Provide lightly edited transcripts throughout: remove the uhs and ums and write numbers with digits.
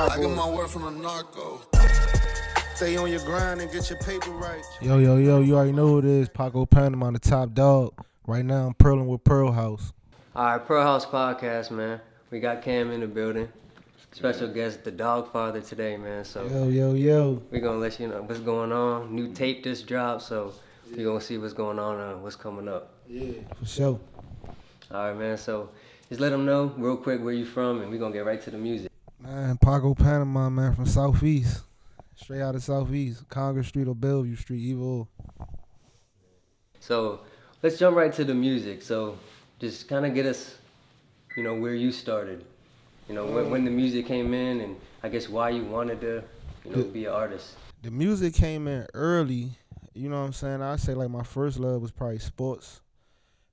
I get my word from the narco. Stay on your grind and get your paper right. Yo, you already know who it is. Paco Panama, the top dog. Right now, I'm Pearlin with PearlHouse. All right, PearlHouse Podcast, man. We got Cam in the building. Special guest, the DogFather today, man. So Yo. we're going to let you know what's going on. New tape just dropped, so we're going to see what's going on and what's coming up. Yeah, for sure. All right, man. So just let them know real quick where you from, and we're going to get right to the music. Man, Paco Panama, man, from Southeast. Straight out of Southeast. Congress Street or Bellevue Street, either or. So let's jump right to the music. So just kind of get us, where you started. When the music came in, and I guess why you wanted to, be an artist. The music came in early. You know what I'm saying? I'd say like my first love was probably sports.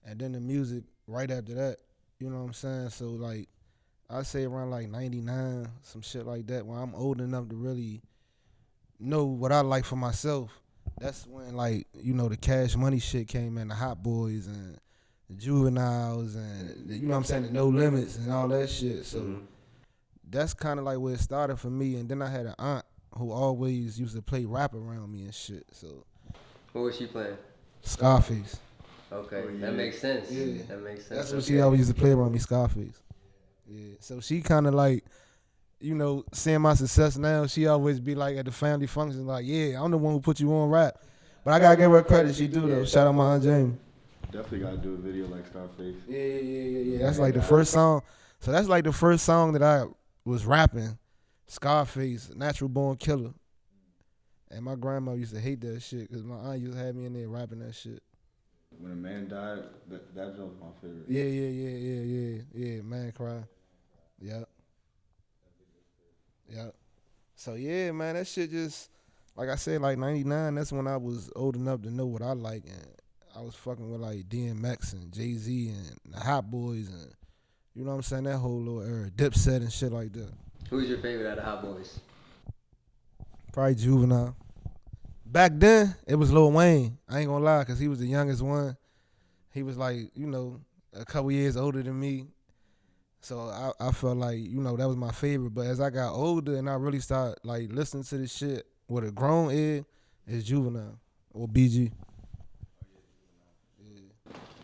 And then the music right after that. You know what I'm saying? So like, I'd say around like 99, some shit like that, when I'm old enough to really know what I like for myself. That's when like, the Cash Money shit came in, the Hot Boys and the Juveniles and the, the No Limits and all that shit. So that's kind of like where it started for me. And then I had an aunt who always used to play rap around me and shit. So What was she playing? Scarface. Okay, that makes sense. Yeah. That makes sense. That's what she always used to play around me, Scarface. Yeah. So she kind of like, seeing my success now, she always be like at the family functions like, yeah, I'm the one who put you on rap. But I got to give her credit. She do, though. Shout out my Aunt Jamie. Definitely got to do a video like Scarface. Yeah. That's like the first song. So that's like the first song that I was rapping. Scarface, Natural Born Killer. And my grandma used to hate that shit because my aunt used to have me in there rapping that shit. When a man died, that was my favorite. Yeah. Man cry. Yep. So yeah, man, that shit just, like I said, like 99, that's when I was old enough to know what I like. And I was fucking with like DMX and Jay-Z and the Hot Boys and, you know what I'm saying, that whole little era, Dipset and shit like that. Who's your favorite out of Hot Boys? Probably Juvenile. Back then, it was Lil Wayne. I ain't gonna lie, because he was the youngest one. He was like, a couple years older than me. So I felt like, that was my favorite. But as I got older and I really started like listening to this shit with a grown ear, it's Juvenile or BG. Yeah.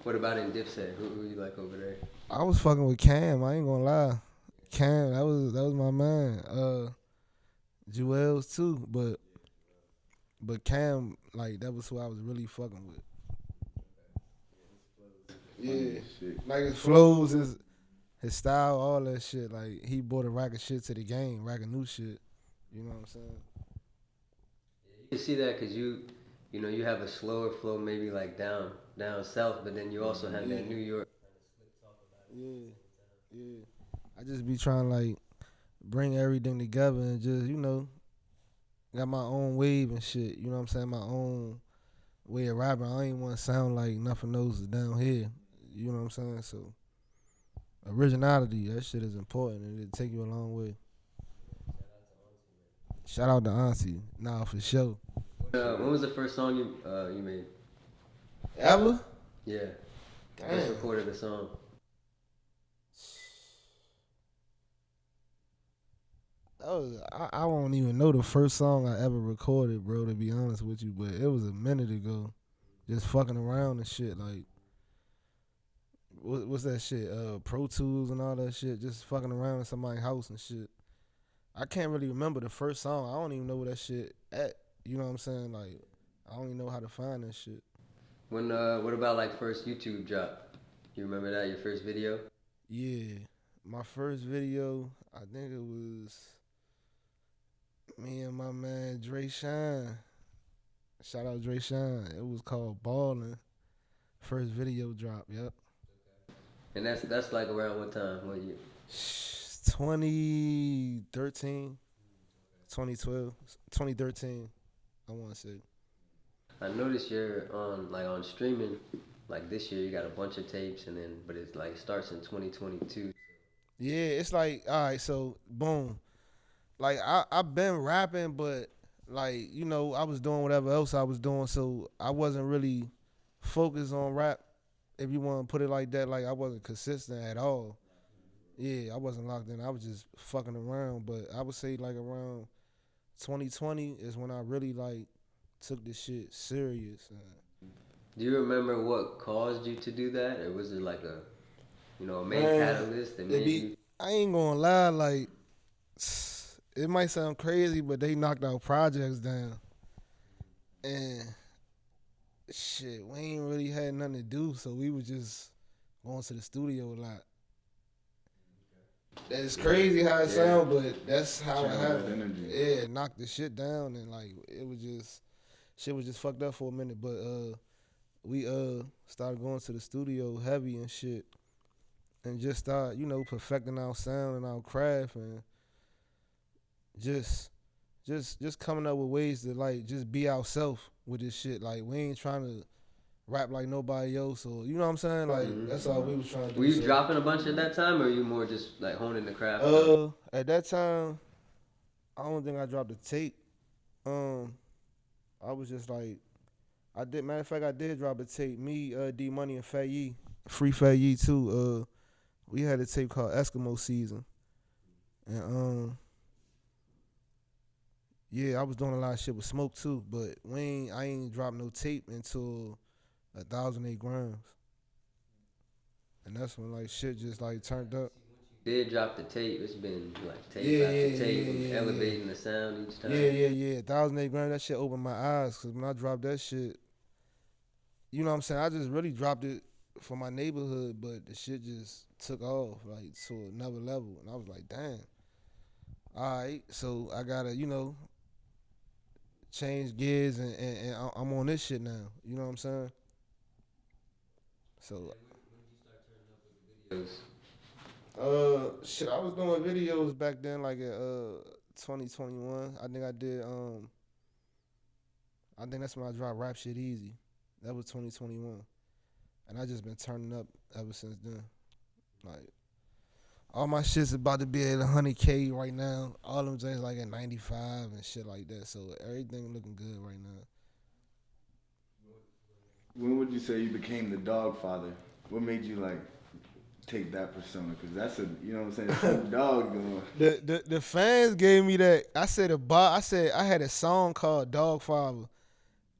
What about in Dipset? Who you like over there? I was fucking with Cam. I ain't gonna lie. Cam, that was my man. Jewels too, but Cam, like that was who I was really fucking with. Yeah, like his flows, his style, all that shit. Like he brought a rack of shit to the game, rack of new shit. You know what I'm saying? You can see that because you have a slower flow, maybe like down south, but then you also have that New York. Yeah. I just be trying to like bring everything together and just got my own wave and shit. You know what I'm saying? My own way of rapping. I ain't want to sound like nothing else is down here. You know what I'm saying? So originality, that shit is important and it'll take you a long way. Shout out to Auntie. Nah, for sure. When was the first song you made? Ever? Yeah. Damn. First recorded a song. I don't even know the first song I ever recorded, bro, to be honest with you, but it was a minute ago. Just fucking around and shit, like, what's that shit, Pro Tools and all that shit, just fucking around in somebody's house and shit. I can't really remember the first song. I don't even know where that shit at, you know what I'm saying? Like, I don't even know how to find that shit. What about like first YouTube drop? You remember that, your first video? Yeah, my first video, I think it was me and my man Dre Shine. Shout out Dre Shine. It was called Ballin'. First video drop, yep. And that's like around what time? What year? 2013, 2012, 2013, I want to say. I noticed you're on streaming, like this year you got a bunch of tapes but it's like starts in 2022. Yeah, it's like, all right, so boom. Like I've been rapping, but like, I was doing whatever else I was doing, so I wasn't really focused on rap, if you want to put it like that. Like I wasn't consistent at all. Yeah, I wasn't locked in. I was just fucking around. But I would say like around 2020 is when I really like took this shit serious. Do you remember what caused you to do that, or was it like a, a main Man, catalyst that made you? I ain't gonna lie, like it might sound crazy, but they knocked our projects down, and shit, we ain't really had nothing to do, so we was just going to the studio a lot. That's crazy how it sound, but that's how it happened. Yeah, it knocked the shit down, and like it was just shit was just fucked up for a minute, but we started going to the studio heavy and shit, and just start perfecting our sound and our craft, and just coming up with ways to like just be ourselves with this shit. Like we ain't trying to rap like nobody else, or you know what I'm saying? Like that's all we was trying to do. Were you dropping a bunch at that time, or were you more just like honing the craft? At that time, I don't think I dropped a tape. I was just like, I did. Matter of fact, I did drop a tape. Me, D Money, and Fat Yee, Free Fat Yee too. We had a tape called Eskimo Season, and yeah, I was doing a lot of shit with Smoke too. But I ain't dropped no tape until 1,008 grams, and that's when like shit just like turned up. Did drop the tape? It's been like tape after tape, elevating the sound each time. Yeah. 1,008 grams. That shit opened my eyes, because when I dropped that shit, you know what I'm saying? I just really dropped it for my neighborhood, but the shit just took off like to another level, and I was like, damn. All right, so I gotta change gears, and I'm on this shit now. You know what I'm saying? So. When did you start turning up with the videos? Shit, I was doing videos back then, like at 2021. I think I did. I think that's when I dropped Rap Shit Easy. That was 2021, and I just been turning up ever since then. Like all my shit's about to be at 100K right now. All them things like at 95 and shit like that. So everything looking good right now. When would you say you became the DogFather? What made you like take that persona? Because that's you know what I'm saying, Snoop Dogg going. The fans gave me that. I said I had a song called DogFather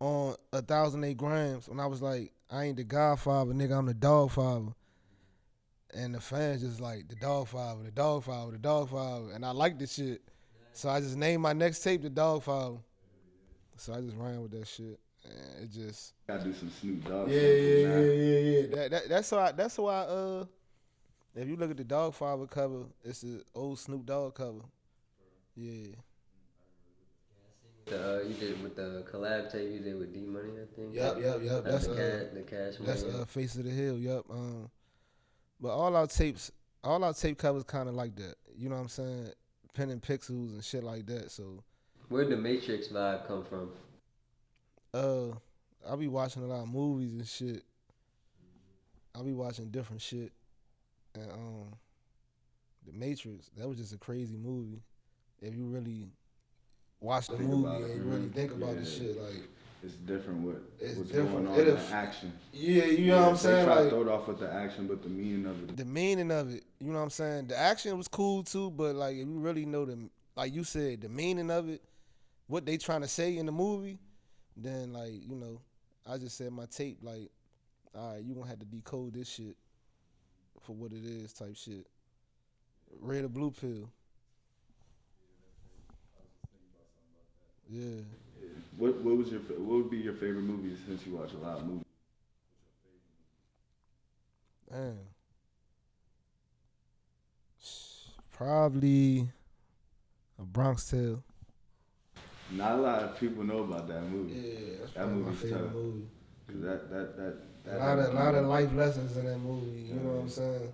on 1,008 grams when I was like, I ain't the Godfather, nigga, I'm the DogFather. And the fans just like, the DogFather, the DogFather, the DogFather. And I liked the shit. So I just named my next tape the DogFather. So I just ran with that shit. And it just Gotta do some Snoop Dogg. Yeah. That's why if you look at the DogFather cover, it's the old Snoop Dogg cover. Yeah. You did with the collab tape you did with D Money, I think. Yep. That's the Cash Money. That's Face of the Hill. Yep. But all our tape covers kind of like that. You know what I'm saying? Pen and pixels and shit like that. So where'd the Matrix vibe come from? I be watching a lot of movies and shit. I be watching different shit, and the Matrix, that was just a crazy movie. If you really watch the movie and you really think about the shit, like it's different. What's different. Going on in the action? Yeah, you know what I'm saying. They try like to throw it off with the action, but the meaning of it. The meaning of it, you know what I'm saying. The action was cool too, but like if you really know like you said, the meaning of it, what they trying to say in the movie, then like I just said my tape like, all right, you gonna have to decode this shit for what it is, type shit. Red or blue pill. Yeah. What would be your favorite movie since you watch a lot of movies? Man. Probably A Bronx Tale. Not a lot of people know about that movie. Yeah, that's that my favorite movie. Cause that a lot of life lessons in that movie. You know what I'm saying?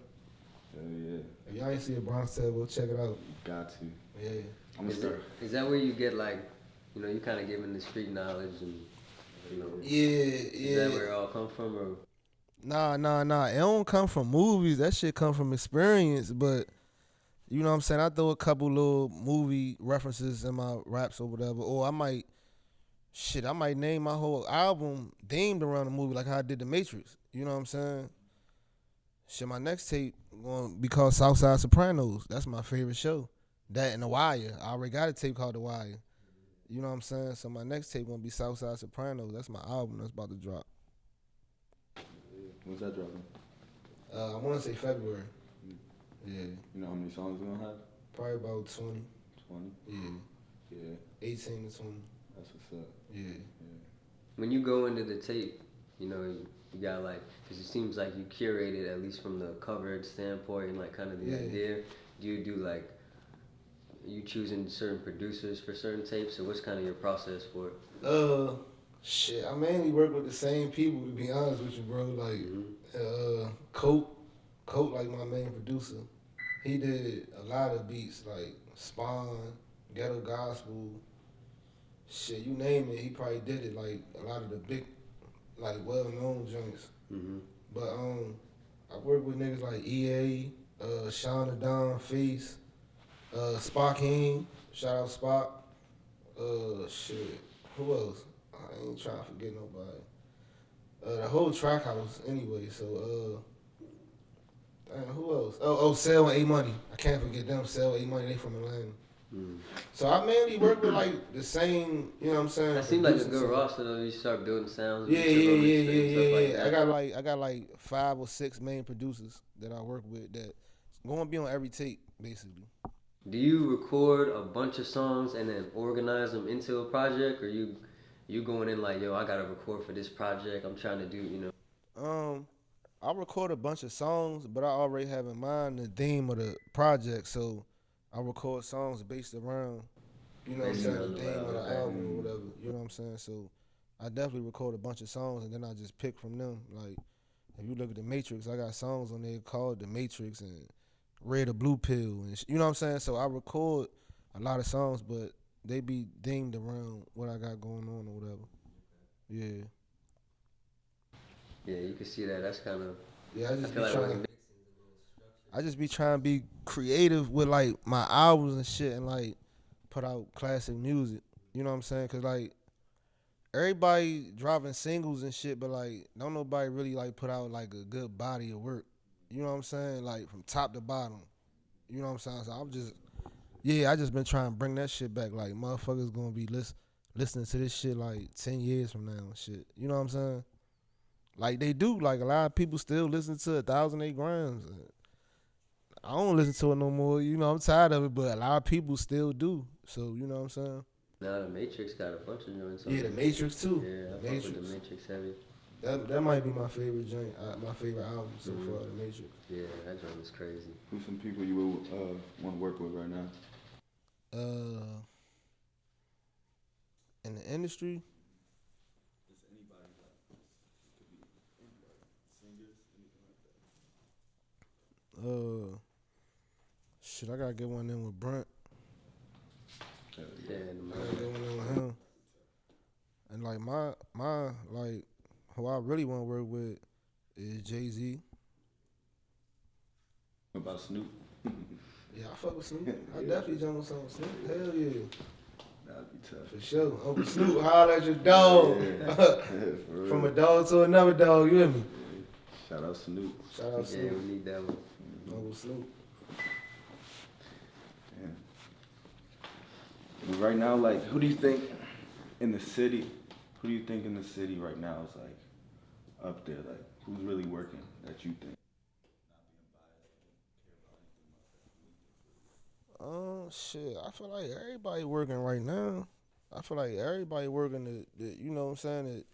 Hell yeah. If y'all ain't see A Bronx Tale, go check it out. Got to. Yeah. I'm gonna start. Is that where you get like, you kind of giving the street knowledge and, Yeah. Is that where it all come from, or? Nah. It don't come from movies. That shit come from experience. But you know what I'm saying? I throw a couple little movie references in my raps or whatever. Or I might name my whole album themed around the movie, like how I did The Matrix. You know what I'm saying? Shit, my next tape gonna be called Southside Sopranos. That's my favorite show. That and The Wire. I already got a tape called The Wire. You know what I'm saying? So my next tape gonna be Southside Sopranos. That's my album that's about to drop. When's that dropping? I want to say February. Yeah. You know how many songs we gonna have? Probably about 20. 20? Yeah. Yeah. 18 to 20. That's what's up. Yeah. When you go into the tape, you know, you got like, because it seems like you curated at least from the coverage standpoint and like kind of the idea. Do you do like, are you choosing certain producers for certain tapes, or what's kind of your process for it? Shit, I mainly work with the same people, to be honest with you, bro. Like, Cope, like my main producer. He did a lot of beats, like Spawn, Ghetto Gospel, shit, you name it, he probably did it, like a lot of the big, like well-known joints. Mm-hmm. But I work with niggas like EA, Sean the Don, Face, Spock King, shout out Spock. Shit, who else? I ain't trying to forget nobody. The whole track house anyway, so damn, who else? Oh, Sell and A-Money. I can't forget them, Sell and A-Money, they from Atlanta. Mm. So I mainly work with like the same, you know what I'm saying? That seemed like a good roster though. You start building sounds. Yeah. Like I got like 5 or 6 main producers that I work with that gonna be on every tape basically. Do you record a bunch of songs and then organize them into a project, or you going in like, yo, I gotta record for this project, I'm trying to do, you know? I record a bunch of songs, but I already have in mind the theme of the project, so I record songs based around, you know what I'm saying, the theme of the album or whatever, you know what I'm saying? So I definitely record a bunch of songs and then I just pick from them. Like, if you look at The Matrix, I got songs on there called The Matrix and Red or Blue Pill, and you know what I'm saying? So I record a lot of songs, but they be themed around what I got going on or whatever. Yeah. Yeah, you can see that. That's kind of. Yeah, I just be like trying. I just be trying to be creative with like my albums and shit, and like put out classic music. You know what I'm saying? Cause like everybody dropping singles and shit, but like don't nobody really like put out like a good body of work. You know what I'm saying? Like from top to bottom. You know what I'm saying? So I just been trying to bring that shit back. Like motherfuckers gonna be listening to this shit like 10 years from now and shit. You know what I'm saying? Like they do. Like a lot of people still listen to 1,008 Grams. I don't listen to it no more. You know, I'm tired of it, but a lot of people still do. So, you know what I'm saying? Now the Matrix got a bunch of joints. Yeah, The Matrix too. Yeah, I fuck with The Matrix heavy. That might be my favorite joint, my favorite album so far, The Matrix. Yeah, that joint is crazy. Who's some people you would want to work with right now? In the industry? Shit, I gotta get one in with Brent. Yeah, I gotta get one in with him. And like my like who I really want to work with is Jay-Z. What about Snoop? Yeah, I fuck with Snoop. I definitely jump with some Snoop. Hell yeah. That'd be tough. For sure. Uncle Snoop, holler at your dog. Yeah, From a dog to another dog, you hear me? Shout out Snoop. Shout out Snoop. Yeah, we need that one. Uncle Snoop. Yeah. But right now, like, who do you think in the city? Who do you think in the city right now is like up there? Like, who's really working that you think? Shit, I feel like everybody working right now. I feel like everybody working to you know what I'm saying, to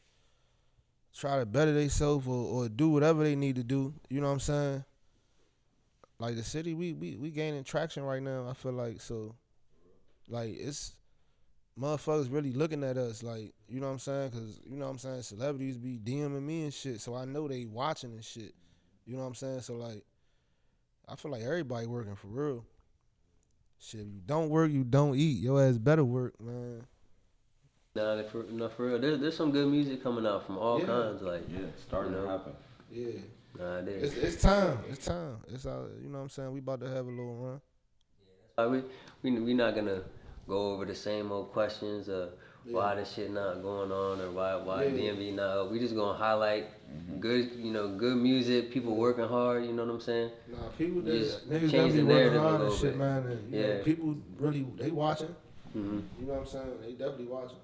try to better themselves or do whatever they need to do. You know what I'm saying? Like the city, we gaining traction right now. I feel like so, like it's motherfuckers really looking at us. Like you know what I'm saying? Cause you know what I'm saying. Celebrities be DMing me and shit, so I know they watching and shit. You know what I'm saying? So like, I feel like everybody working for real. Shit, if you don't work, you don't eat. Your ass better work, man. Nah, for real. There's some good music coming out from all kinds. Like It's starting to happen. Yeah. Nah, it is. It's time. It's time. It's you know what I'm saying? We about to have a little run. We not gonna go over the same old questions. why this shit not going on or why DMV not up. We just gonna highlight good, good music, people working hard, you know what I'm saying? Nah, people Just niggas change the definitely working narrative a hard and little shit, bit. man. And, you know, people really, they watching. Mm-hmm. You know what I'm saying? They definitely watching.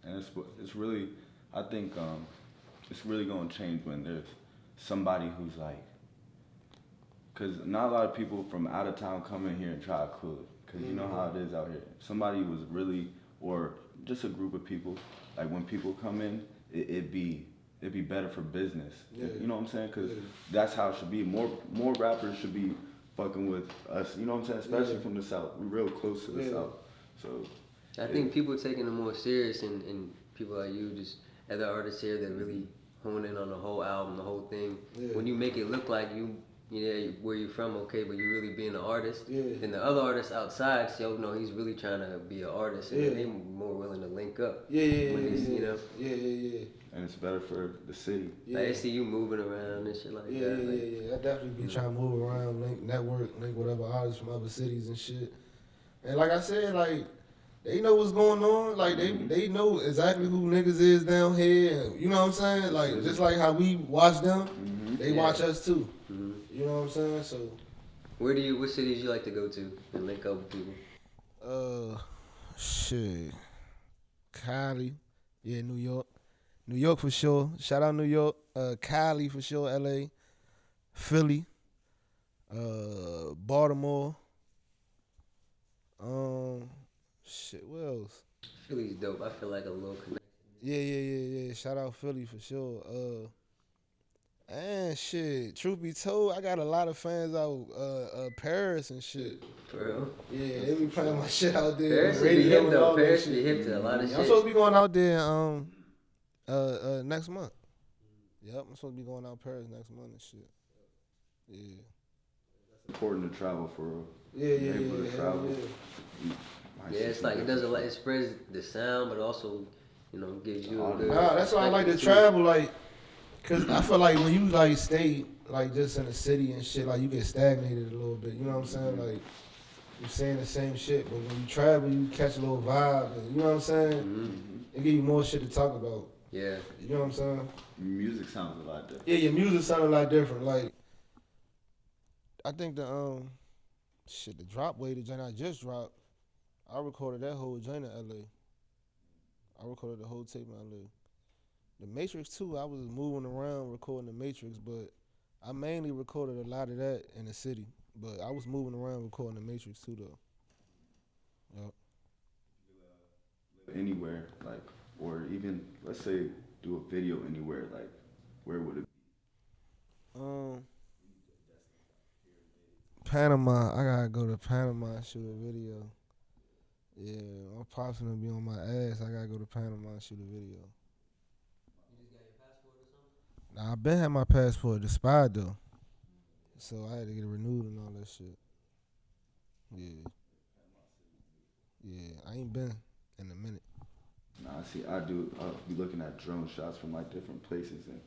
And it's really, I think it's really gonna change when there's somebody who's like, cause not a lot of people from out of town come in here and try to cool it. Cause you know how it is out here. Somebody was really, or just a group of people, like when people come in, it'd be better for business. Yeah. You know what I'm saying? Cause that's how it should be. More rappers should be fucking with us. You know what I'm saying? Especially from the South. We're real close to the South. So I think people taking it more serious and people like you, just other artists here that really hone in on the whole album, the whole thing. Yeah. When you make it look like where you from, okay, but you really being an artist. Yeah. And the other artists outside, so no, he's really trying to be an artist, and they're more willing to link up. Yeah. And it's better for the city. Yeah. Like they see you moving around and shit like that. Yeah. I definitely be trying to move around, link whatever artists from other cities and shit. And like I said, like, they know what's going on. Like, they know exactly who niggas is down here. And, you know what I'm saying? Like, just like how we watch them, they watch us too. Mm-hmm. You know what I'm saying? So, what cities you like to go to and link up with people? Shit. Cali. Yeah, New York. New York for sure. Shout out New York. Cali for sure. LA. Philly. Baltimore. Shit, what else? Philly's dope. I feel like a little connection. Yeah. Shout out Philly for sure. And shit, truth be told, I got a lot of fans out Paris and shit. For real? Yeah, they be playing my shit out there. Paris be hip though. Paris be hip to a lot of shit. I'm supposed to be going out there next month. Yep, I'm supposed to be going out Paris next month and shit. Yeah. It's important to travel for real. Yeah. Travel. Yeah, it's like it spreads the sound, but also, gives you a good. Nah, that's why I like to travel, like, cause I feel like when you like stay like just in the city and shit, like you get stagnated a little bit. You know what I'm saying? Like you're saying the same shit, but when you travel, you catch a little vibe. And, you know what I'm saying? Mm-hmm. It give you more shit to talk about. Yeah. You know what I'm saying? Music sounds a lot different. Yeah, your music sounds a lot different. Like I think the drop way, the joint I just dropped, I recorded that whole joint in LA. I recorded the whole tape in LA. The Matrix too, I was moving around recording the Matrix, but I mainly recorded a lot of that in the city. But I was moving around recording the Matrix too though. Yep. Anywhere, like, or even let's say do a video anywhere, like, where would it be? Panama. I gotta go to Panama and shoot a video. Yeah, my pops gonna be on my ass. I gotta go to Panama and shoot a video. You just got your passport or something? Nah, I been had my passport expired though, so I had to get it renewed and all that shit. Yeah, I ain't been in a minute. Nah, I'll be looking at drone shots from like different places, and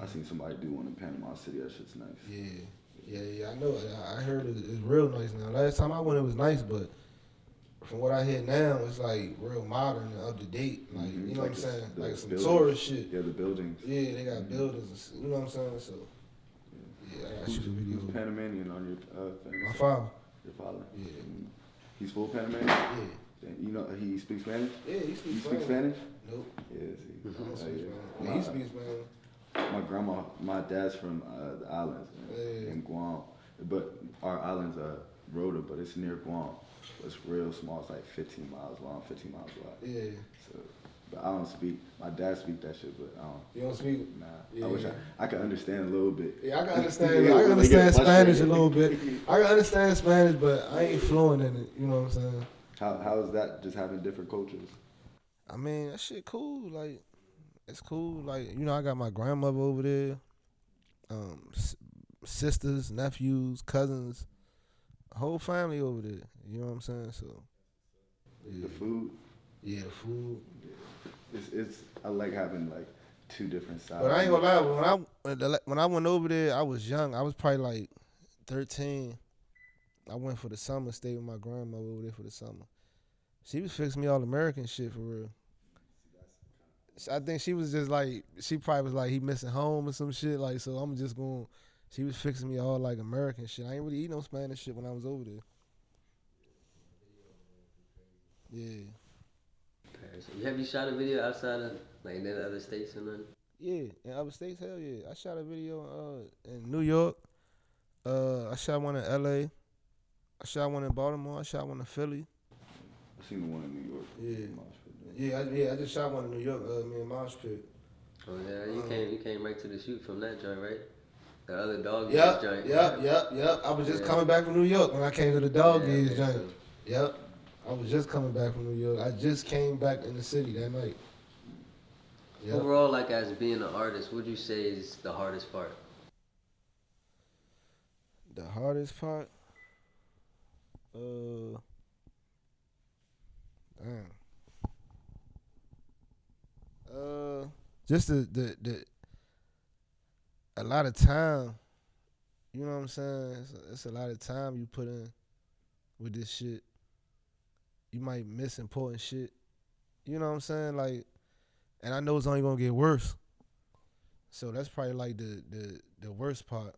I seen somebody do one in Panama City. That shit's nice. Yeah, I know. I heard it's real nice now. Last time I went, it was nice, but from what I hear now, it's like real modern and up to date. Like, you know what I'm saying? Like some tourist shit. Yeah, the buildings. Yeah, they got buildings. You know what I'm saying? So, yeah, I gotta shoot a video. Who's Panamanian on your family? My father. Your father? Yeah. He's full Panamanian? Yeah. You know, he speaks Spanish? Yeah, he speaks You Spanish. speak Spanish? Nope. Yeah, see. I don't speak Spanish. Yeah, he speaks Spanish. My dad's from the islands, in Guam. But our island's Rota, but it's near Guam. It's real small. It's like 15 miles long, 15 miles wide. Yeah. So, but I don't speak. My dad speak that shit, but I don't. You don't speak? Nah. Yeah. I wish I could understand a little bit. Yeah, I can understand. I can understand Spanish a little bit. I can understand Spanish, but I ain't fluent in it. You know what I'm saying? How is that? Just having different cultures. I mean, that shit cool. Like, it's cool. Like, you know, I got my grandmother over there, sisters, nephews, cousins, whole family over there. You know what I'm saying? So, yeah. The food. Yeah, the food. It's I like having like two different sides. But I ain't gonna lie. When I went over there, I was young. I was probably like 13. I went for the summer, stayed with my grandmother over there for the summer. She was fixing me all American shit for real. I think she was just like, she probably was like, he missing home or some shit. Like, so I'm just going, she was fixing me all like American shit. I ain't really eat no Spanish shit when I was over there. Yeah. Have you shot a video outside of, like, in the other states or nothing? Yeah, in other states, hell yeah. I shot a video in New York. I shot one in LA. I shot one in Baltimore. I shot one in Philly. I seen the one in New York. Yeah, I just shot one in New York. Me and Mosh Pit. Oh yeah, you came right to the shoot from that joint, right? The other dog Yep, joint. yep. I was just coming back from New York when I came to the dog yeah, joint. so. Yep. I was just coming back from New York. I just came back in the city that night. Yep. Overall, like as being an artist, what would you say is the hardest part? The hardest part? Just the a lot of time. You know what I'm saying? It's a lot of time you put in with this shit. You might miss important shit. You know what I'm saying? Like, and I know it's only gonna get worse. So that's probably like the worst part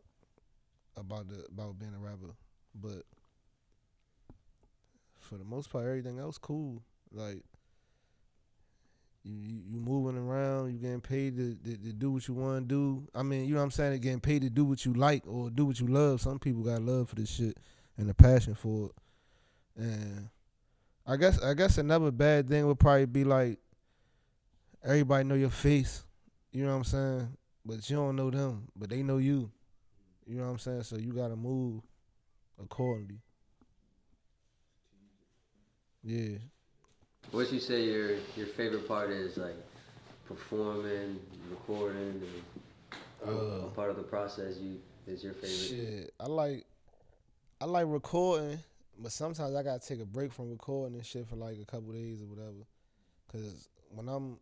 about being a rapper. But for the most part, everything else cool. Like, you moving around, you getting paid to do what you want to do. I mean, you know what I'm saying? Getting paid to do what you like or do what you love. Some people got love for this shit and a passion for it. And I guess another bad thing would probably be like, everybody know your face. You know what I'm saying? But you don't know them, but they know you. You know what I'm saying? So you gotta move accordingly. Yeah. What you say your favorite part is, like performing, recording, and part of the process is your favorite? Shit, I like recording, but sometimes I gotta take a break from recording and shit for like a couple days or whatever. Cause when I'm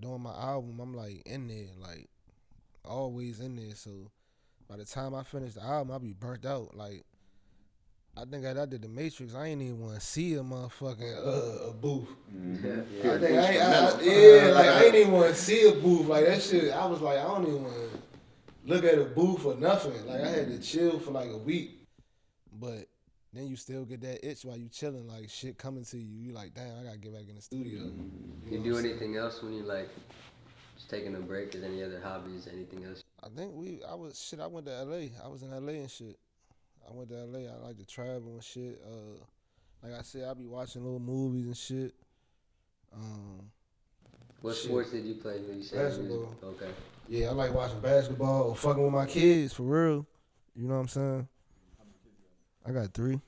doing my album, I'm like in there, like always in there. So by the time I finish the album, I'll be burnt out. Like, I think I did the Matrix. I ain't even want to see a motherfucking a booth. Mm-hmm. I ain't even want to see a booth. Like that shit. I was like, I don't even want to look at a booth or nothing. Like I had to chill for like a week, but then you still get that itch while you chilling. Like shit coming to you. You like, damn, I gotta get back in the studio. You do anything else when you like just taking a break? Is any other hobbies? Anything else? I think I went to LA. I was in LA and shit. I went to LA. I like to travel and shit. Like I said, I be watching little movies and shit. What sports did you play? You said basketball. Okay. Yeah, I like watching basketball or fucking with my kids for real. You know what I'm saying? I got 3.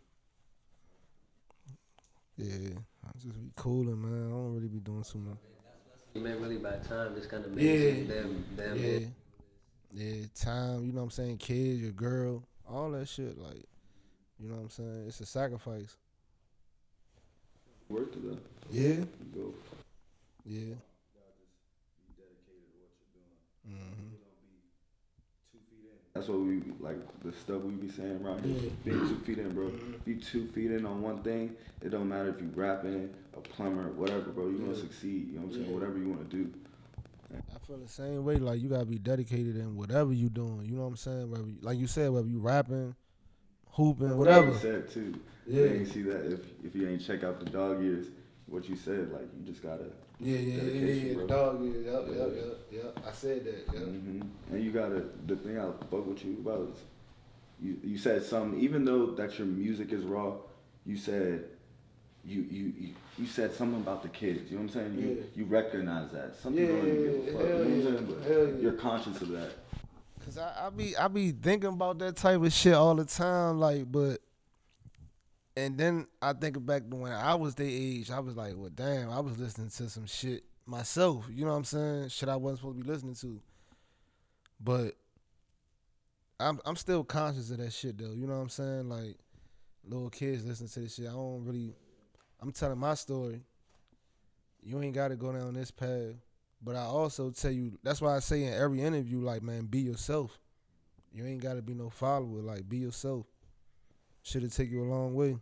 Yeah, I just be cooling, man. I don't really be doing too much. You may really by time just kind of make them. Yeah, time. You know what I'm saying? Kids, your girl, all that shit. Like, you know what I'm saying? It's a sacrifice. Work to that. Yeah. Go. Yeah. That's what we like, the stuff we be saying right here. Being 2 feet in, bro. Be 2 feet in on one thing. It don't matter if you rapping, a plumber, whatever, bro. You gonna succeed. You know what I'm saying? Whatever you want to do. I feel the same way. Like, you gotta be dedicated in whatever you doing. You know what I'm saying? Whether like you said, whether you rapping, hooping, whatever. You said too. Yeah. You ain't see that if you ain't check out the dog years. What you said, like you just gotta. Yeah. The dog years. Yep. I said that. Yep. Mm-hmm. And you gotta. The thing I fuck with you about is you said something. Even though that your music is raw, you said you said something about the kids. You know what I'm saying? You recognize that. Some people don't even give a fuck. You know what I'm saying? But you're conscious of that. Cause I be thinking about that type of shit all the time, like, but. And then I think back to when I was their age, I was like, well, damn, I was listening to some shit myself. You know what I'm saying? Shit I wasn't supposed to be listening to. But I'm still conscious of that shit, though. You know what I'm saying? Like, little kids listen to this shit. I'm telling my story. You ain't got to go down this path. But I also tell you, that's why I say in every interview, like, man, be yourself. You ain't got to be no follower. Like, be yourself. Shit'll take you a long way.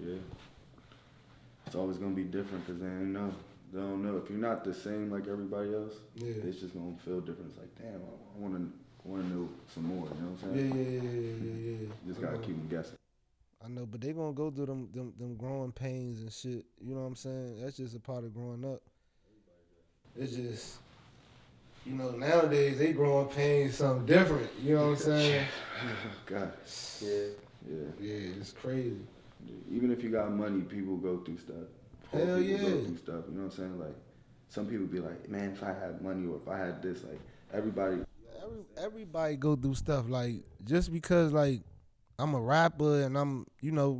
Yeah. it's always gonna be different because they don't know. If you're not the same like everybody else, it's just gonna feel different. It's like, damn, I wanna know some more. You know what I'm saying? Yeah. Just gotta keep them guessing. I know, but they gonna go through them growing pains and shit. You know what I'm saying? That's just a part of growing up. It's just, nowadays they growing pains something different. You know what I'm saying? God. Yeah, it's crazy. Even if you got money, people go through stuff. Poor Hell people yeah. go through stuff. You know what I'm saying? Like, some people be like, man, if I had money or if I had this, like, Everybody go through stuff. Like, just because, like, I'm a rapper and I'm,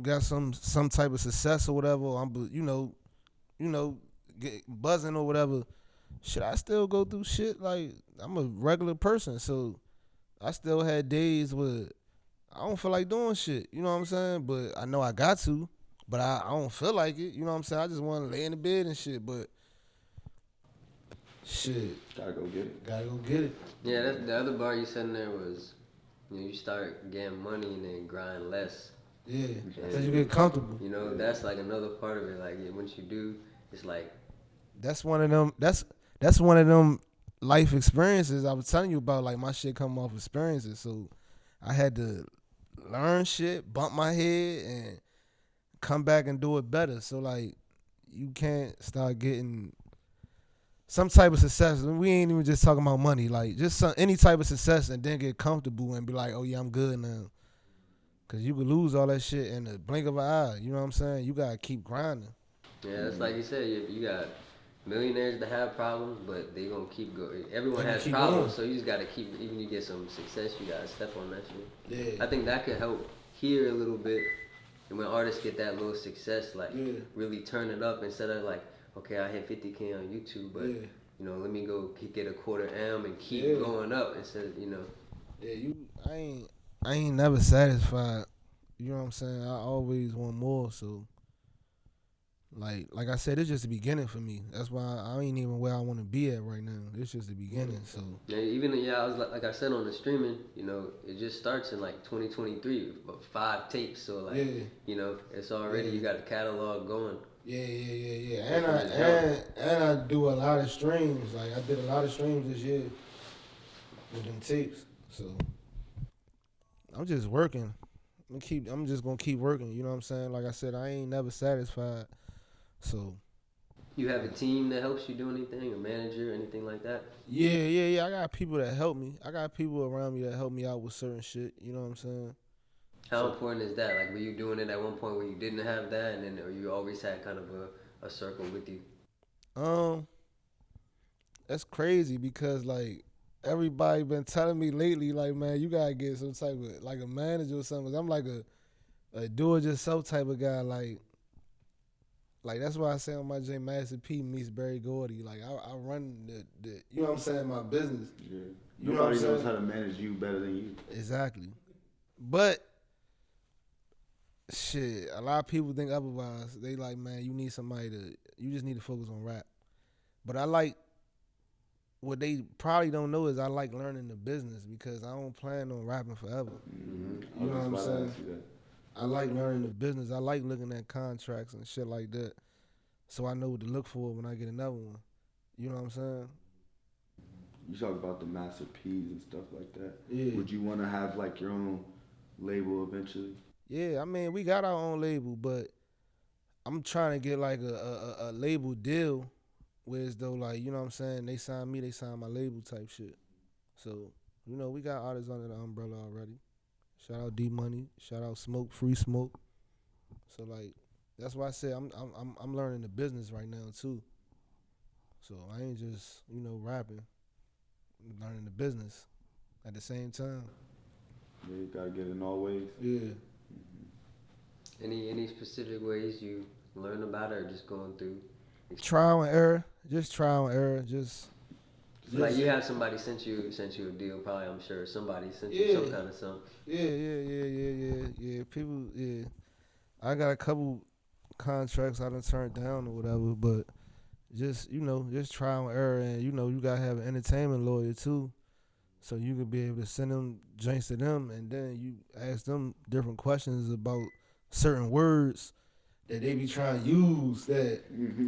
got some type of success or whatever, I'm, get buzzing or whatever, should I still go through shit? Like, I'm a regular person, so I still had days where I don't feel like doing shit. You know what I'm saying? But I know I got to, but I don't feel like it. You know what I'm saying? I just want to lay in the bed and shit, but shit. Gotta go get it. Yeah, that's the other bar you said in there was, you start getting money and then grind less. Yeah, because you get comfortable. That's like another part of it. Like, once you do, it's like. That's one of them. That's one of them life experiences I was telling you about. Like, my shit come off experiences, so I had to learn shit, bump my head, and come back and do it better. So, like, you can't start getting some type of success. We ain't even just talking about money. Like, just any type of success and then get comfortable and be like, oh, yeah, I'm good now. Because you could lose all that shit in the blink of an eye. You know what I'm saying? You got to keep grinding. Yeah, that's like you said. You got millionaires that have problems, but they going to keep going. Everyone has problems, so you just got to keep, even you get some success, you got to step on that shit. Yeah. I think that could help here a little bit. And when artists get that little success, like, really turn it up instead of like, okay, I hit 50K on YouTube, but, let me go get a quarter M and keep going up instead of, Yeah, I ain't never satisfied. You know what I'm saying? I always want more, so. Like I said, it's just the beginning for me. That's why I ain't even where I want to be at right now. It's just the beginning, so. Yeah, I was like I said on the streaming, it just starts in like 2023, 5 tapes. So like, it's already you got a catalog going. Yeah. And I do a lot of streams. Like, I did a lot of streams this year with them tapes. So I'm just working. I'm just gonna keep working. You know what I'm saying? Like I said, I ain't never satisfied. So. You have a team that helps you do anything, a manager, anything like that? Yeah. I got people that help me. I got people around me that help me out with certain shit. You know what I'm saying? How important is that? Like, were you doing it at one point where you didn't have that, and then or you always had kind of a circle with you? That's crazy because, like, everybody been telling me lately, like, man, you gotta get some type of, like, a manager or something. I'm like a do-it-yourself type of guy, like that's why I say on my J Master P meets Barry Gordy. Like, I run the you know what I'm saying, my business. Yeah. You Nobody knows how to manage you better than you. Exactly. But shit, a lot of people think otherwise. They like, man, you just need to focus on rap. But I like, what they probably don't know is I like learning the business because I don't plan on rapping forever. Mm-hmm. You know what I'm saying? I like learning the business. I like looking at contracts and shit like that, so I know what to look for when I get another one. You know what I'm saying? You talk about the Master P's and stuff like that. Yeah. Would you want to have like your own label eventually? Yeah, I mean, we got our own label, but I'm trying to get like a label deal where it's though, like, you know what I'm saying, they sign me, they sign my label type shit. So, we got artists under the umbrella already. Shout out D Money, shout out Smoke, Free Smoke. So, like, that's why I say I'm learning the business right now too. So I ain't just rapping, I'm learning the business at the same time. Yeah, you gotta get in all ways. Yeah. Any specific ways you learn about it, or just going through? Trial and error, just trial and error, just. Like, you have somebody sent you a deal, probably, I'm sure. Somebody sent you some kind of something. Yeah. People, yeah. I got a couple contracts I done turned down or whatever, but just trial and error, and you gotta have an entertainment lawyer too, so you could be able to send them joints to them, and then you ask them different questions about certain words that they be trying to use that.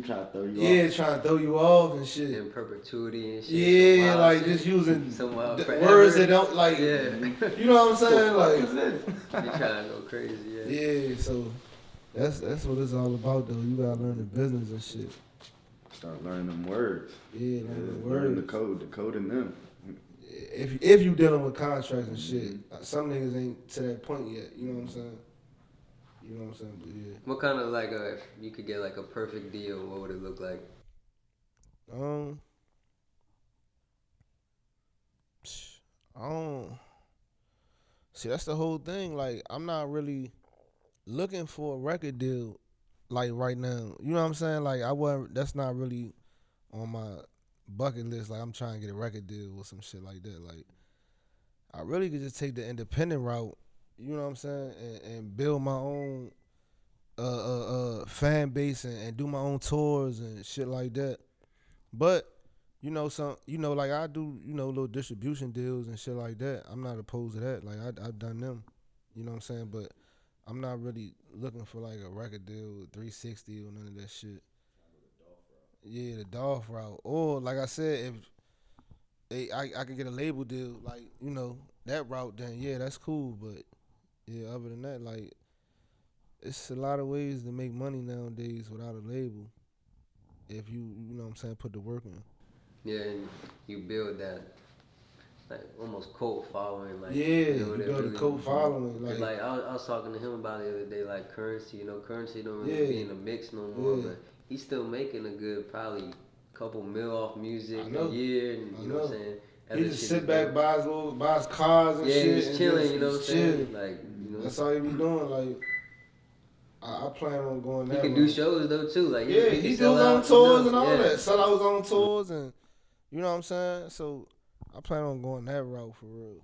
Trying to throw you off. Yeah, trying to throw you off and shit. In perpetuity and shit. Yeah, like shit. just using words that don't like. Yeah. You know what I'm saying? Like, They trying to go crazy. Yeah. Yeah, so that's what it's all about though. You gotta learn the business and shit. Start learning them words. Yeah, learn the Learn words. the code in them. If you dealing with contracts and shit, some niggas ain't to that point yet. You know what I'm saying? You know what I'm saying? But yeah. What kind of like if you could get like a perfect deal, what would it look like? I don't see. That's the whole thing. Like, I'm not really looking for a record deal, like right now. You know what I'm saying? Like, I wasn't. That's not really on my bucket list. Like, I'm trying to get a record deal or some shit like that. Like, I really could just take the independent route. You know what I'm saying? And build my own fan base and do my own tours and shit like that. But like I do, little distribution deals and shit like that. I'm not opposed to that. Like I've done them. You know what I'm saying? But I'm not really looking for like a record deal with 360 or none of that shit. Yeah, the Dolph route. Or like I said, if I could get a label deal, like, that route, then yeah, that's cool. But yeah, other than that, like, it's a lot of ways to make money nowadays without a label. If you know what I'm saying, put the work in. Yeah, and you build that like almost cult following. Like, yeah, you build a cult following. Like I was talking to him about it the other day, like Currency. Currency don't really be in the mix no more, but he's still making a good probably couple mil off music a year. And, you know what I'm saying? He just sit back, buy his cars and shit. Yeah, he's chilling. You know what I'm saying? Like, that's all he be doing. Like, I plan on going that way. He can do shows though too. Like, yeah, he do his own tours and all that. Sell out his own tours and. You know what I'm saying? So I plan on going that route for real.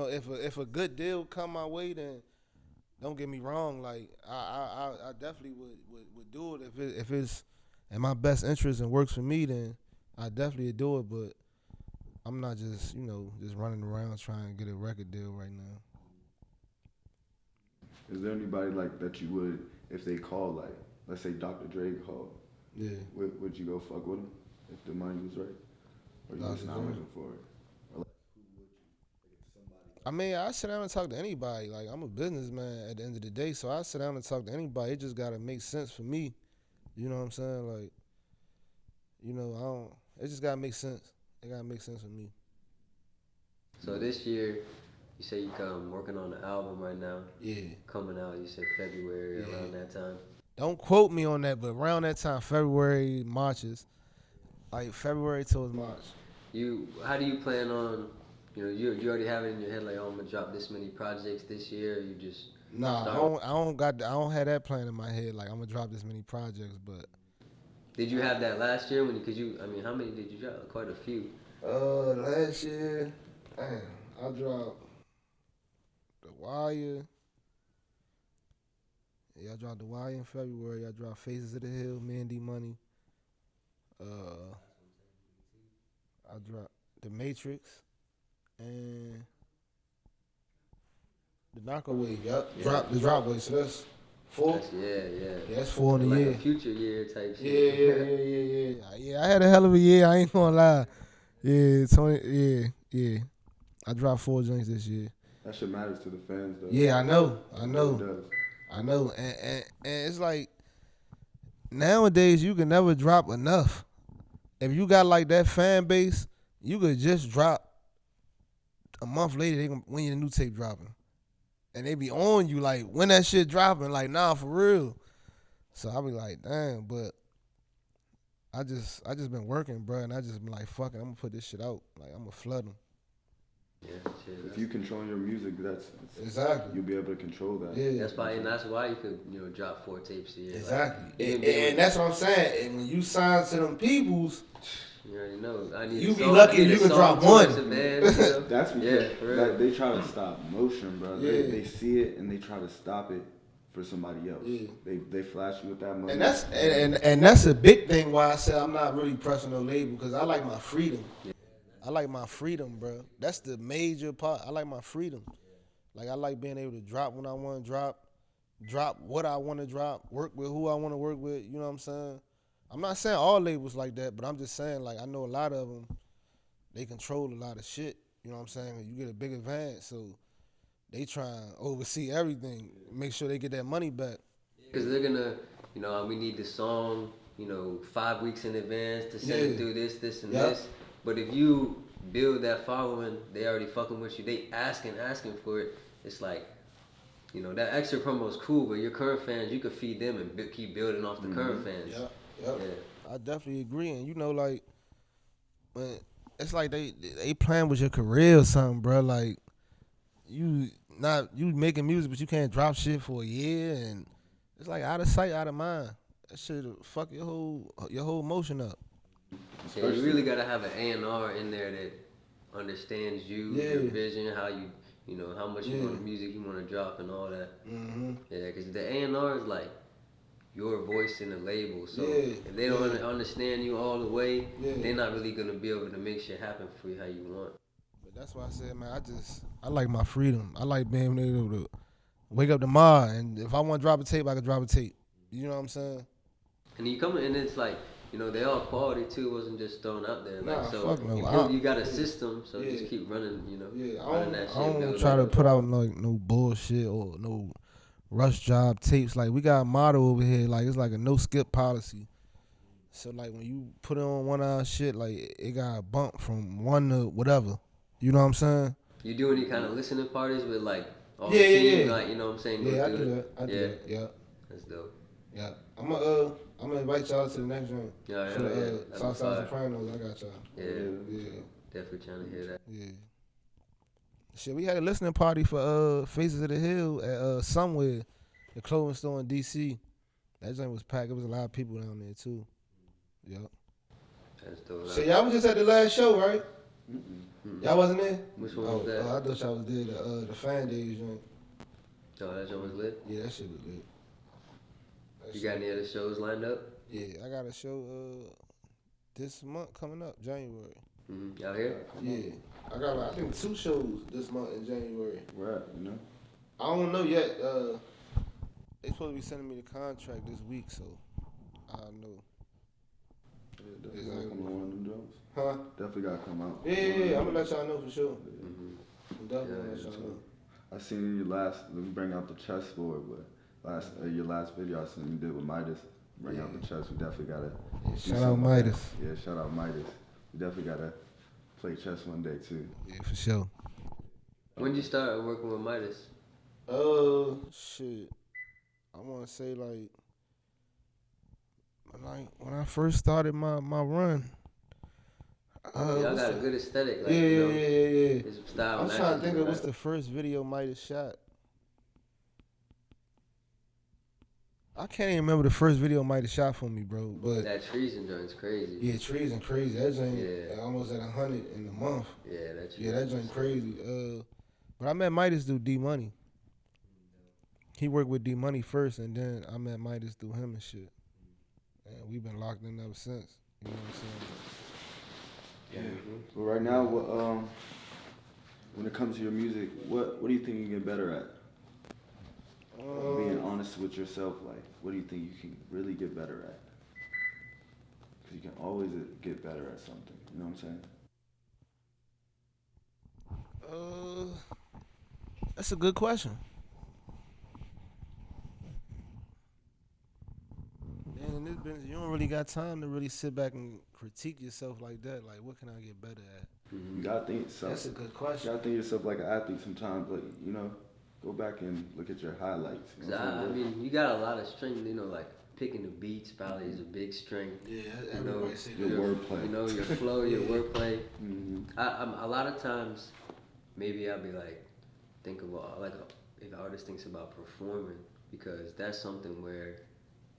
If a good deal come my way, then don't get me wrong. Like I definitely would do it if it's in my best interest and works for me. Then I definitely would do it. But I'm not just just running around trying to get a record deal right now. Is there anybody like that you would, if they call, like, let's say Dr. Dre called? Yeah. Would you go fuck with him if the money was right? Or you just not looking for it? Or like, who would you? Like, if somebody. I mean, I sit down and talk to anybody. Like, I'm a businessman at the end of the day, so I sit down and talk to anybody. It just gotta make sense for me. You know what I'm saying? Like, I don't. It just gotta make sense. It gotta make sense for me. So this year, you say you come working on the album right now. Yeah. Coming out, you said February around that time. Don't quote me on that, but around that time, February, Marches. Like February towards March. How do you plan on, you already have it in your head like, I'm gonna drop this many projects this year, or you just Nah, I don't have that plan in my head like I'm gonna drop this many projects, but did you have that last year how many did you drop? Quite a few. Last year, I dropped The Wire. Yeah, I dropped The Wire in February. I dropped Faces of the Hill, Mandy Money. I dropped The Matrix and The Narco Wave. Yep. The Drop Wave. So that's 4. Yeah, that's 4 in a year. Like a future year type shit. Yeah, I had a hell of a year. I ain't gonna lie. Yeah, 20. Yeah. I dropped 4 joints this year. That shit matters to the fans, though. Yeah, I know. It does. I know. And it's like nowadays you can never drop enough. If you got like that fan base, you could just drop a month later, when your new tape dropping. And they be on you like, when that shit dropping, like, nah, for real. So I be like, damn, but I just been working, bro, and I just been like, fuck it, I'm gonna put this shit out. Like, I'm gonna flood them. Yeah, shit. If you control your music, that's exactly. You'll be able to control that. Yeah. That's why you could, drop 4 tapes a year. Exactly. Like, and that's what I'm saying. And when you sign to them peoples, you already know. You be lucky you can drop one. That's because they try to stop motion, bro. Yeah. They see it and they try to stop it for somebody else. Yeah. They flash you with that money. And that's a big thing why I said I'm not really pressing no label, because I like my freedom. Yeah. I like my freedom, bro. That's the major part. I like my freedom. Like, I like being able to drop when I want to drop, drop what I want to drop, work with who I want to work with. You know what I'm saying? I'm not saying all labels like that, but I'm just saying like I know a lot of them. They control a lot of shit. You know what I'm saying? You get a big advance, so they try and oversee everything, make sure they get that money back. Because they're gonna, we need the song, 5 weeks in advance to send it through this, and this. But if you build that following, they already fucking with you. They asking for it. It's like, that extra promo is cool, but your current fans, you could feed them and keep building off the current fans. Yeah. I definitely agree, and like, when it's like they playing with your career or something, bro. Like, you making music, but you can't drop shit for a year, and it's like out of sight, out of mind. That shit fuck your whole motion up. Yeah, you really gotta have an A&R in there that understands you, your vision, how you, how much you want the music you want to drop and all that. Mm-hmm. Yeah, because the A&R is like your voice in the label. So if they don't understand you all the way, they're not really gonna be able to make shit happen for you how you want. But that's why I said, man, I like my freedom. I like being able to wake up tomorrow, and if I want to drop a tape, I can drop a tape. You know what I'm saying? And you come and it's like, they all quality too. It wasn't just thrown out there. Like, so fuck no. You got a system, so just keep running. Running that shit. I don't try to put out like no bullshit or no rush job tapes. Like, we got a motto over here, like it's like a no skip policy. So like when you put it on 1 hour shit, like it got a bump from 1 to whatever. You know what I'm saying? You do any kind of listening parties with like all the team, like, you know what I'm saying? Yeah, I do that. I do that. Yeah. That's dope. Yeah. I'm gonna invite y'all to the next one. Yeah. For the Southside Sopranos, I got y'all. Yeah. Definitely trying to hear that. Yeah. Shit, we had a listening party for Faces of the Hill at somewhere, the clothing store in DC. That joint was packed. There was a lot of people down there too. Yep. That's dope. So y'all was just at the last show, right? Mm-mm. Y'all wasn't there? Which one was that? I thought y'all was there. The Fan Days joint. Oh, that joint was lit? Yeah, that shit was lit. You got any other shows lined up? Yeah, I got a show this month coming up, January. Mm-hmm. Out here? Yeah. I got I think 2 shows this month in January. Right, I don't know yet. They supposed to be sending me the contract this week, so I know. Yeah, definitely gotta come on one of them jokes. Huh? Definitely gotta come out. Yeah, I'm gonna let y'all know for sure. Mm-hmm. I'm definitely gonna let y'all know. I seen in your last, let me bring out the chessboard, but your last video I seen you did with Midas, bring out the chess. We definitely gotta. Shout out Midas. Yeah, shout out Midas. We definitely gotta play chess one day too. Yeah, for sure. When did you start working with Midas? Shit. I wanna say like when I first started my run. Y'all got a good aesthetic. Like, yeah. His style. I'm trying to think of what's the first video Midas shot. I can't even remember the first video Midas shot for me, bro. But that Treason joint's crazy. Yeah, Treason crazy. That joint almost at 100 in a month. Yeah, that's that joint crazy. But I met Midas through D Money. He worked with D Money first, and then I met Midas through him and shit. And we've been locked in ever since. You know what I'm saying? Yeah. But right now, when it comes to your music, what do you think you get better at? Being honest with yourself, like, what do you think you can really get better at? Because you can always get better at something. You know what I'm saying? That's a good question. Man, in this business, you don't really got time to really sit back and critique yourself like that. Like, what can I get better at? You gotta think yourself. That's a good question. You gotta think yourself like an athlete sometimes, but go back and look at your highlights. You know I mean, you got a lot of strength. Like picking the beats probably is a big strength. Yeah, everybody say your wordplay. Your flow, your wordplay. Mm-hmm. A lot of times, maybe I'll be like, think about like if an artist thinks about performing, because that's something where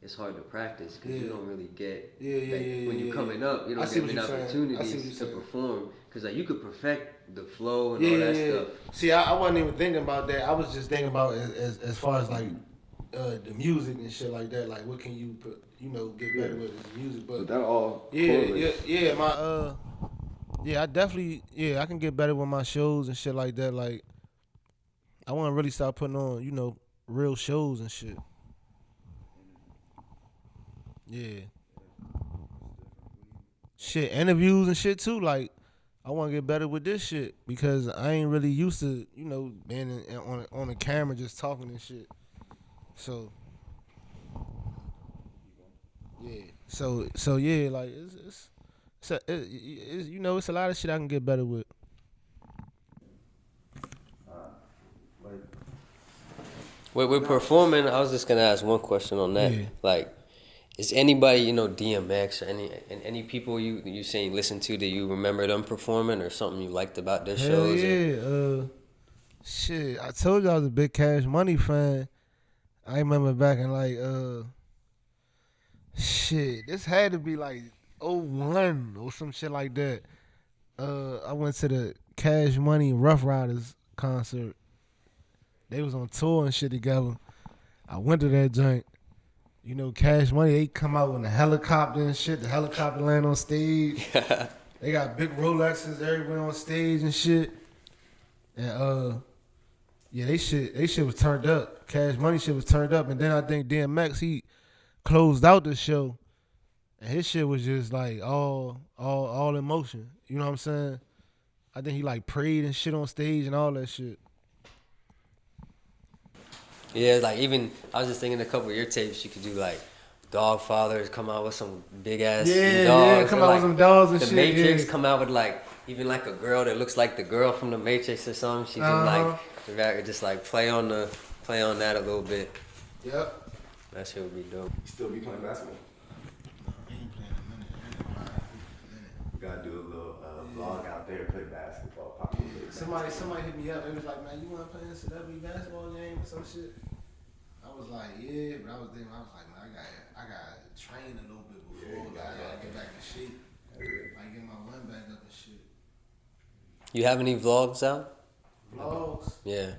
it's hard to practice because you don't really get when you're coming up, you don't get an opportunity to perform because like you could perfect the flow and all that stuff. See, I wasn't even thinking about that. I was just thinking about as far as like the music and shit like that. Like, what can you get better with this music? But that all I definitely I can get better with my shows and shit like that. Like, I want to really start putting on real shows and shit. Yeah. Shit, interviews and shit too. Like, I want to get better with this shit because I ain't really used to, being on the camera just talking and shit. So, yeah. So yeah, like it's a lot of shit I can get better with. With performing, I was just gonna ask one question on that. Yeah. Like, is anybody DMX or any people you saying listen to that you remember them performing or something you liked about their Hell shows? yeah. Shit, I told you I was a big Cash Money fan. I remember back in this had to be like '01 or some shit like that. I went to the Cash Money Rough Riders concert. They was on tour and shit together. I went to that joint. Cash Money, they come out in a helicopter and shit. The helicopter land on stage. They got big Rolexes everywhere on stage and shit. And they shit was turned up. Cash Money shit was turned up. And then I think DMX, he closed out the show. And his shit was just like all in motion. You know what I'm saying? I think he like prayed and shit on stage and all that shit. Yeah, like even I was just thinking a couple of your tapes you could do like DogFather come out with some big ass dogs. Yeah, come out with some dogs and the shit. The Matrix yeah. come out with like even like a girl that looks like the girl from the Matrix or something. She can like just like play on that a little bit. Yep. That shit would be dope. You still be playing basketball? I ain't playing a minute. We gotta do a little vlog out there, play basketball. Paco Somebody hit me up. They was like, "Man, you want to play a celebrity basketball game or some shit?" I was like, "Yeah," but I was like, "Man, I got to train a little bit before. I gotta get back in shape. Like get my run back up and shit." You have any vlogs out? Vlogs? Yeah.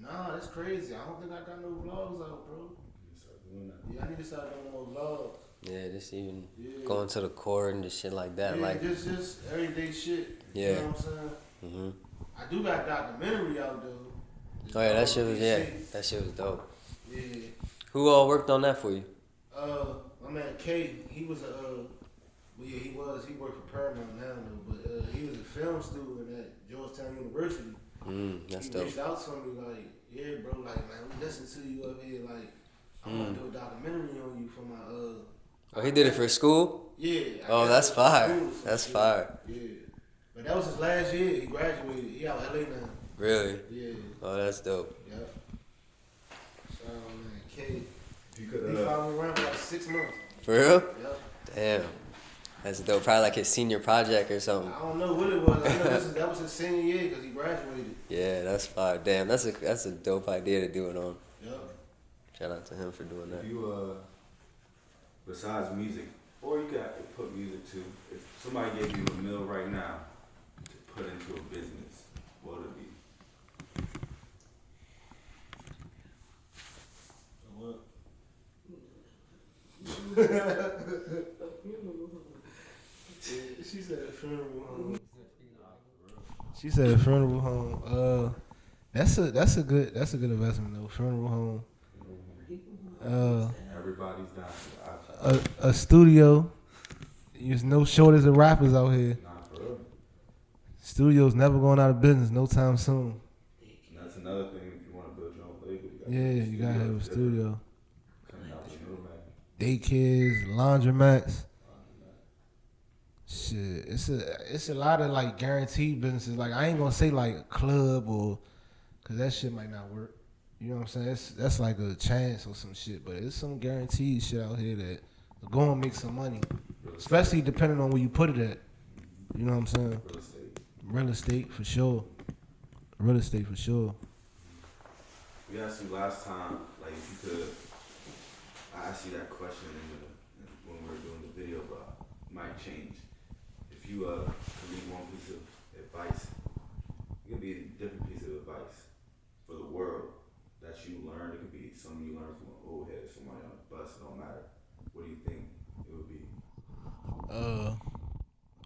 Nah, that's crazy. I don't think I got no vlogs out, bro. Yeah, I need to start doing more vlogs. Yeah, just even going to the court and just shit like that. Yeah, like just everyday shit. Yeah. You know what I'm saying? Mm-hmm. I do got a documentary out though. Oh yeah, that shit was dope. Yeah. Who all worked on that for you? My man K, he was he worked for Paramount now though, but he was a film student at Georgetown University. That's he dope. reached out to me like, yeah, bro, like, man, we listen to you up here, like, I want to do a documentary on you for my Oh, he did it for school? Yeah. Oh, that's fire. That's fire. Yeah. But that was his last year. He graduated. He out LA now. Really? Yeah. Oh, that's dope. Yep. So, man, K. You could, he followed me around for like 6 months. For real? Yep. Damn. That's dope. Probably like his senior project or something. I don't know what it was. I know that was his senior year because he graduated. Yeah, that's fire. Damn, that's a dope idea to do it on. Yep. Shout out to him for doing that. If you, besides music, or you could put music too. If somebody gave you $1 million right now to put into a business, what would it be? She said a funeral home. She said a funeral home. That's a good investment though. Funeral home. Everybody's dying. A studio. There's no shortage of rappers out here. Nah, for real. Studio's never going out of business no time soon. And that's another thing. If you want to build your own label, You gotta have a studio. Coming out the middleman. Daycares, laundromats. Shit, it's a lot of like guaranteed businesses. Like I ain't gonna say like a club or, cause that shit might not work. You know what I'm saying? That's like a chance or some shit. But it's some guaranteed shit out here that go and make some money, especially depending on where you put it at. You know what I'm saying? Real estate for sure. Real estate for sure. We asked you last time, like if you could. I asked you that question when we were doing the video, but it might change. If you could leave one piece of advice, it could be a different piece of advice for the world that you learned. It could be something you learned from an old head, somebody on the bus. It don't matter. What do you think it would be?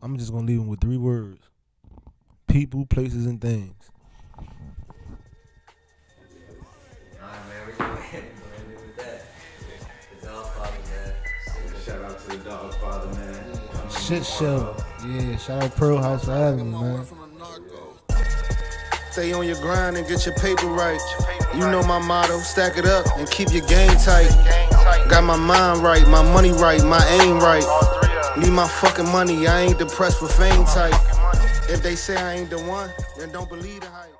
I'm just gonna leave them with 3 words: people, places, and things. shout out to the DogFather, man. Shit show. Yeah, shout out PearlHouse for having me, man. Stay on your grind and get your paper right. You know my motto, stack it up and keep your game tight. Got my mind right, my money right, my aim right. Need my fucking money, I ain't depressed for fame type. If they say I ain't the one, then don't believe the hype.